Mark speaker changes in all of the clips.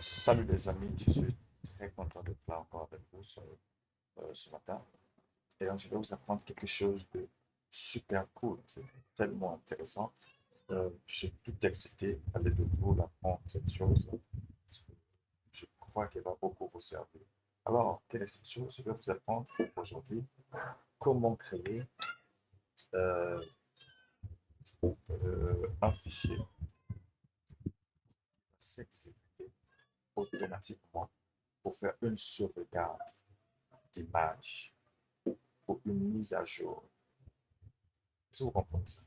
Speaker 1: Salut les amis, je suis très content d'être là encore avec vous ce matin. Et donc, je vais vous apprendre quelque chose de super cool. C'est tellement intéressant. Je suis tout excité à l'idée de vous apprendre cette chose. Parce que je crois qu'elle va beaucoup vous servir. Alors, quelle est cette chose? Je vais vous apprendre aujourd'hui comment créer euh, un fichier s'exécuter automatiquement pour faire une sauvegarde d'image ou une mise à jour. Si vous comprenez ça,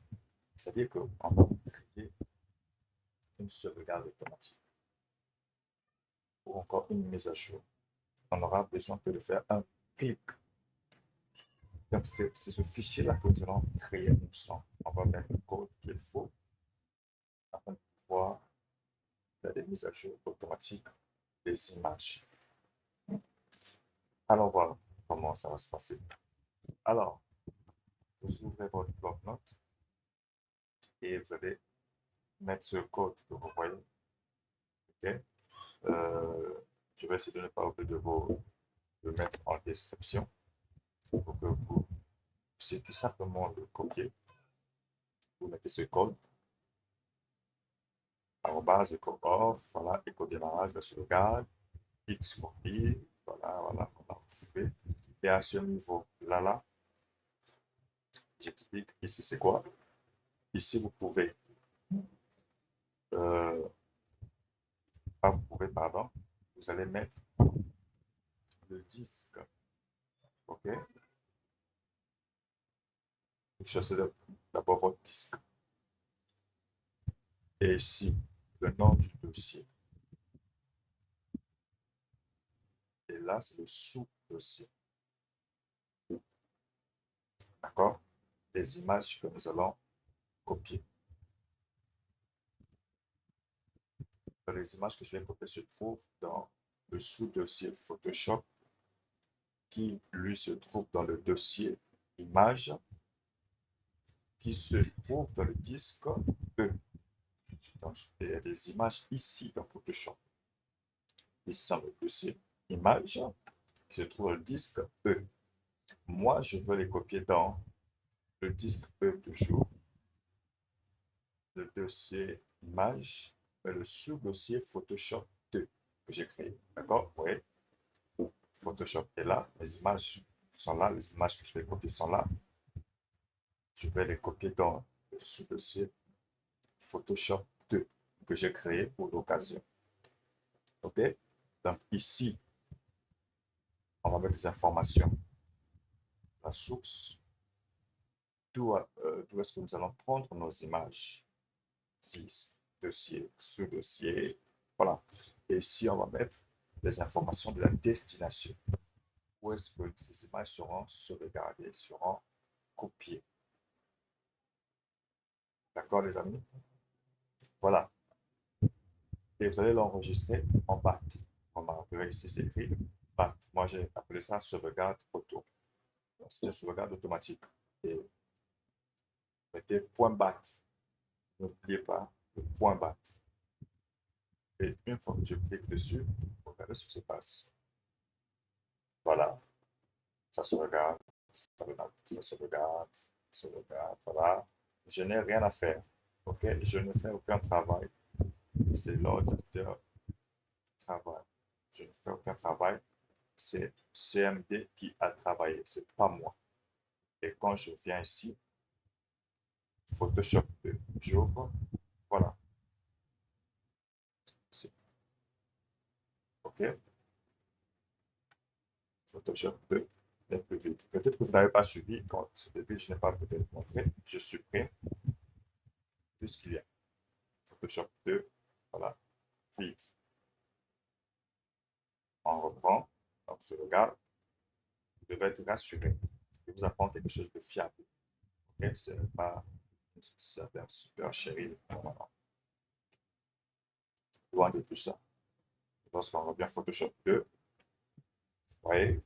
Speaker 1: c'est-à-dire qu'on va créer une sauvegarde automatique ou encore une mise à jour. On aura besoin que de faire un clic. Donc, c'est ce fichier-là que nous allons créer ensemble. On va mettre le code qu'il faut afin de pouvoir faire des mises à jour automatiques des images. Alors, voilà comment ça va se passer. Alors, vous ouvrez votre bloc-notes et vous allez mettre ce code que vous voyez. OK? Euh, je vais essayer de ne pas oublier de vous le mettre en description pour que vous puissiez tout simplement le copier. Vous mettez ce code, arrobase, écho off, voilà, écho démarrage de sauvegarde, X copie, voilà, voilà, on va retrouver. Et à ce niveau-là, j'explique ici c'est quoi. Ici, vous pouvez, euh, pas vous pouvez, pardon, vous allez mettre le disque, ok? Vous choisissez d'abord votre disque. Et ici, le nom du dossier. Et là, c'est le sous-dossier. D'accord? Les images que nous allons copier. Les images que je vais copier se trouvent dans le sous-dossier Photoshop qui, lui, se trouve dans le dossier images qui se trouve dans le disque E. Donc, il y a des images ici dans Photoshop. Ici, dans le dossier images qui se trouve dans le disque E. Moi, je veux les copier dans le disque E toujours, le dossier image, mais le sous-dossier Photoshop 2 que j'ai créé. D'accord? Oui. Photoshop est là, les images sont là, les images que je vais copier sont là. Je vais les copier dans le sous-dossier Photoshop 2 que j'ai créé pour l'occasion. OK? Donc ici, on va mettre des informations. La source, d'où est-ce que nous allons prendre nos images? Disque, dossier, sous-dossier, voilà. Et ici, on va mettre les informations de la destination. Où est-ce que ces images seront sauvegardées, seront copiées? D'accord, les amis? Voilà. Et vous allez l'enregistrer en BAT. Remarquez ici, c'est écrit BAT. Moi, j'ai appelé ça sauvegarde auto. C'est une sauvegarde automatique. Et mettez point .bat. N'oubliez pas le point .bat. Et une fois que je clique dessus, regardez ce qui se passe. Voilà, ça sauvegarde, ça sauvegarde, voilà. Je n'ai rien à faire. OK? Je ne fais aucun travail. C'est l'ordinateur qui travaille. Je ne fais aucun travail. C'est CMD qui a travaillé. C'est pas moi. Et quand je viens ici, Photoshop 2, j'ouvre. Voilà. OK? Photoshop 2 est plus vite. Peut-être que vous n'avez pas suivi. Quand au début, je n'ai pas peut-être montré. Je supprime tout ce qu'il y a. Photoshop 2, voilà, vite. On reprend, on se regarde. Vous devez être rassuré. Je vous apprends quelque chose de fiable. Okay? Ce n'est pas un super chéri. Non, non, non. Loin de tout ça. Lorsqu'on revient Photoshop 2, vous voyez,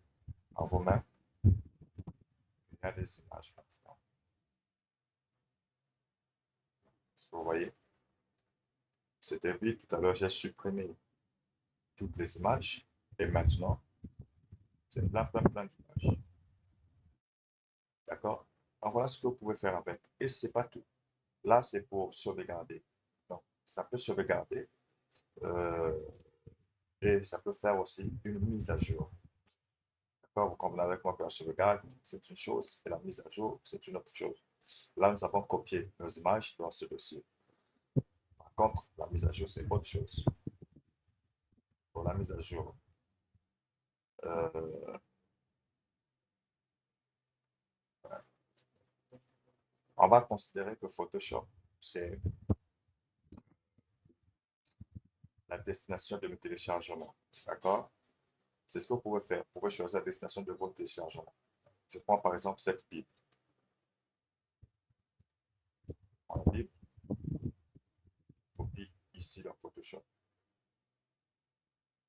Speaker 1: en vos mains, il y a des images maintenant. Est-ce que vous voyez? C'était vite. Tout à l'heure, j'ai supprimé. toutes les images. Et maintenant, c'est plein d'images. D'accord? Donc voilà ce que vous pouvez faire avec. Et c'est pas tout. Là, c'est pour sauvegarder. Donc, ça peut sauvegarder euh, et ça peut faire aussi une mise à jour. D'accord? Vous comprenez avec moi que la sauvegarde, c'est une chose et la mise à jour, c'est une autre chose. Là, nous avons copié nos images dans ce dossier. Par contre, la mise à jour, c'est autre chose. Pour la mise à jour, euh, on va considérer que Photoshop, c'est la destination de mes téléchargements. D'accord? C'est ce que vous pouvez faire. Vous pouvez choisir la destination de votre téléchargement. Je prends par exemple cette Bible. On la Bible, copie ici dans Photoshop.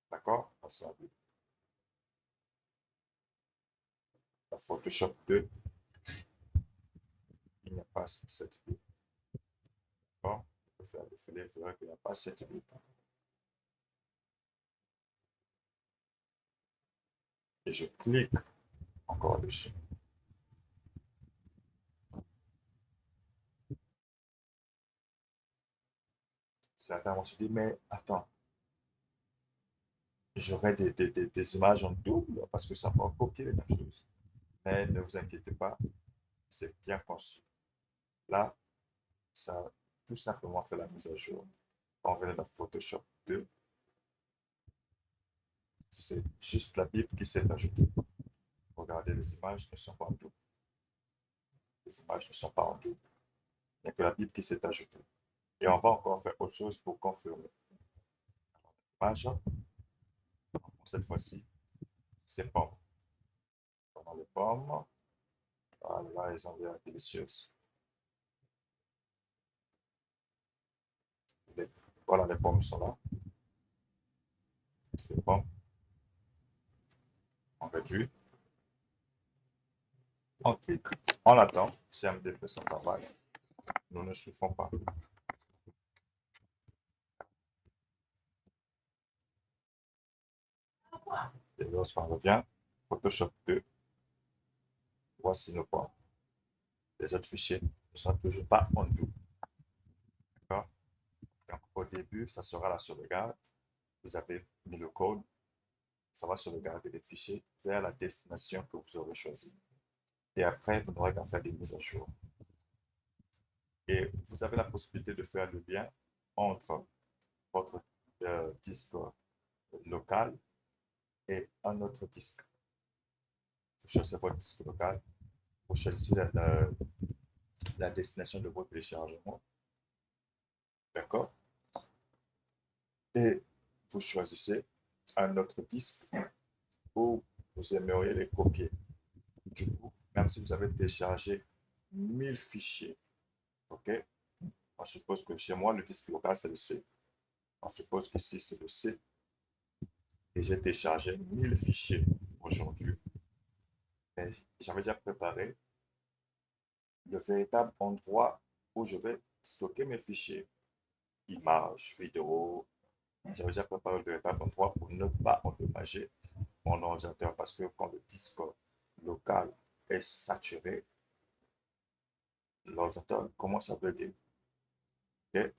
Speaker 1: D'accord? Passons à la Bible. La Photoshop 2, il n'y a pas cette Bible. D'accord? Je peux faire le filet, je verrai qu'il n'y a pas cette Bible. Et je clique encore dessus. Certains vont se dire, mais attends, j'aurai des images en double parce que ça va copier les mêmes choses. Mais ne vous inquiétez pas, c'est bien conçu. Là, ça a tout simplement fait la mise à jour. On venait dans Photoshop 2, c'est juste la Bible qui s'est ajoutée. Regardez, les images ne sont pas en double. Les images ne sont pas en double. Il n'y a que la Bible qui s'est ajoutée. Et on va encore faire autre chose pour confirmer. Image, cette fois-ci, c'est pommes. Pendant les pommes, voilà, elles ont l'air délicieuses. Les, voilà, les pommes sont là. C'est les pommes. On réduit. On clique. On attend. CMD fait son travail. Nous ne souffrons pas. Et lorsqu'on revient, Photoshop 2, voici nos pommes. Les autres fichiers ne sont toujours pas en double. D'accord? Donc, au début, ça sera la sauvegarde. Vous avez mis le code. Ça va sauvegarder les fichiers vers la destination que vous aurez choisie. Et après, vous n'aurez qu'à faire des mises à jour. Et vous avez la possibilité de faire le lien entre votre disque local et un autre disque. Vous choisissez votre disque local, vous choisissez la destination de votre téléchargement, d'accord? Et vous choisissez un autre disque où vous aimeriez les copier. Du coup, même si vous avez téléchargé 1000 fichiers, ok? On suppose que chez moi, le disque local, c'est le C. On suppose qu'ici, c'est le C. Et j'ai téléchargé 1000 fichiers aujourd'hui. J'avais déjà préparé le véritable endroit où je vais stocker mes fichiers, images, vidéos. J'avais déjà préparé le véritable endroit pour ne pas endommager mon ordinateur parce que quand le disque local est saturé, l'ordinateur commence à bugger. Okay?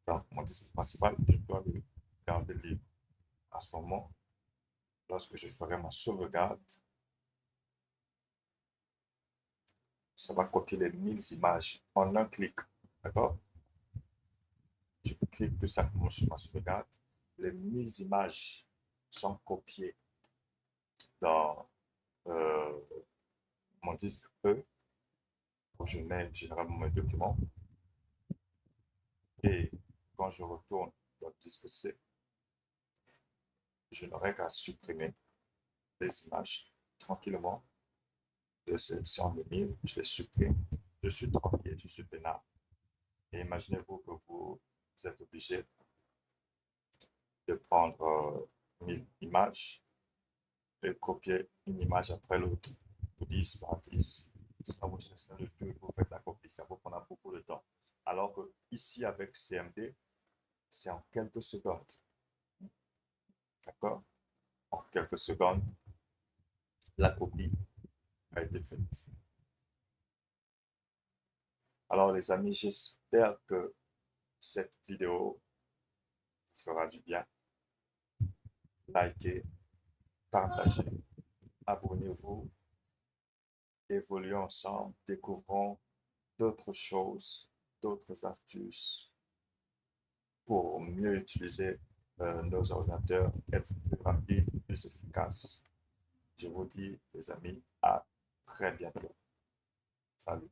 Speaker 1: Donc, mon disque principal, je dois le garder libre. À ce moment, lorsque je ferai ma sauvegarde, ça va copier les 1000 images en un clic. D'accord? Je clique tout simplement sur ma sauvegarde. Les 1000 images sont copiées dans mon disque E, où je mets généralement mes documents. Et quand je retourne dans le disque C, je n'aurai qu'à supprimer les images tranquillement de sélection de 1000. Je les supprime. Je suis tranquille, je suis peinard. Et imaginez-vous que vous êtes obligé de prendre 1000 images et copier une image après l'autre, 10 par 10. Ça vous faites la copie, ça vous prendra beaucoup de temps. Alors que ici, avec CMD, c'est en quelques secondes. D'accord? En quelques secondes, la copie a été faite. Alors les amis, j'espère que cette vidéo vous fera du bien. Likez, partagez, abonnez-vous, évoluons ensemble, découvrons d'autres choses, d'autres astuces pour mieux utiliser nos ordinateurs, être plus rapide, plus efficace. Je vous dis, les amis, à très bientôt. Salut.